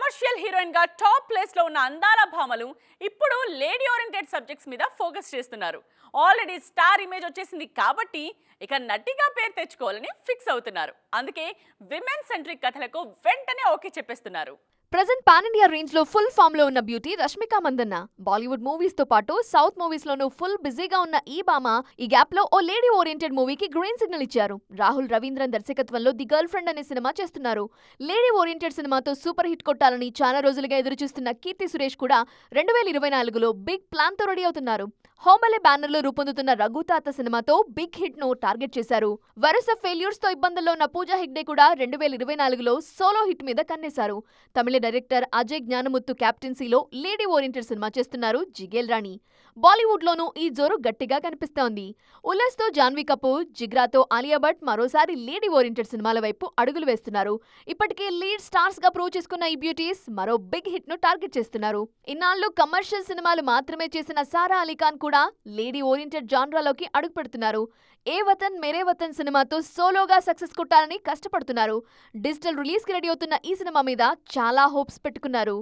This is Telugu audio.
కమర్షియల్ హీరోయిన్ గా టాప్ ప్లేస్ లో ఉన్న అందాల భామలు ఇప్పుడు లేడీ ఓరియంటెడ్ సబ్జెక్ట్స్ మీద ఫోకస్ చేస్తున్నారు. ఆల్రెడీ స్టార్ ఇమేజ్ వచ్చేసింది కాబట్టి ఇక నటిగా పేరు తెచ్చుకోవాలని ఫిక్స్ అవుతున్నారు. అందుకే విమెన్ సెంట్రిక్ కథలకు వెంటనే ఓకే చెప్పేస్తున్నారు. ప్రెజెంట్ పాన్ ఇండియా రేంజ్ లో ఫుల్ ఫామ్ లో ఉన్న బ్యూటీ రష్మిక మందన్న. బాలీవుడ్ మూవీస్ తో పాటు సౌత్ మూవీస్ లోనూ ఫుల్ బిజీగా ఉన్న ఈ భామ ఈ గ్యాప్ లో ఓ లేడీ ఓరియంటెడ్ మూవీకి గ్రీన్ సిగ్నల్ ఇచ్చారు. రాహుల్ రవీంద్రన్ దర్శకత్వంలో ది గర్ల్ ఫ్రెండ్ అనే సినిమా చేస్తున్నారు. లేడీ ఓరియంటెడ్ సినిమాతో సూపర్ హిట్ కొట్టాలని చాలా రోజులుగా ఎదురుచూస్తున్న కీర్తి సురేష్ కూడా 2024లో బిగ్ ప్లాన్ తో రెడీ అవుతున్నారు. హోంబలే బ్యానర్ లో రూపొందుతున్న రఘుతాత సినిమాతో బిగ్ హిట్ ను టార్గెట్ చేశారు. వరుస ఫెయిల్యూర్స్ తో ఇబ్బందుల్లో ఉన్న పూజా హెగ్డే కూడా 2024లో సోలో హిట్ మీద కన్నేశారు. తమిళ డైరెక్టర్ అజయ్ జ్ఞానముత్తు క్యాప్టెన్సీలో లేడీ ఓరియంటెడ్ సినిమా చేస్తున్నారు జిగేల్ రాణి. బాలీవుడ్ లోనూ ఈ జోరు గట్టిగా కనిపిస్తోంది. ఉల్లాస్ తో జాన్వీ కపూర్, జిగ్రాతో ఆలియా భట్ మరోసారి లేడీ ఓరియంటెడ్ సినిమాల వైపు అడుగులు వేస్తున్నారు. ఇప్పటికే లీడ్ స్టార్స్ గా ప్రూవ్ చేసుకున్న ఈ బ్యూటీస్ మరో బిగ్ హిట్ ను టార్గెట్ చేస్తున్నారు. ఇన్నాళ్లు కమర్షియల్ సినిమాలు మాత్రమే చేసిన సారా అలీ ఖాన్ కూడా లేడీ ఓరియంటెడ్ జాన్రాలోకి అడుగు పెడుతున్నారు. ఏ వతన్ మేరే వతన్ సినిమాతో సోలోగా సక్సెస్ కొట్టాలని కష్టపడుతున్నారు. డిజిటల్ రిలీజ్ కి రెడీ అవుతున్న ఈ సినిమా మీద చాలా హోప్స్ పెట్టుకున్నారు.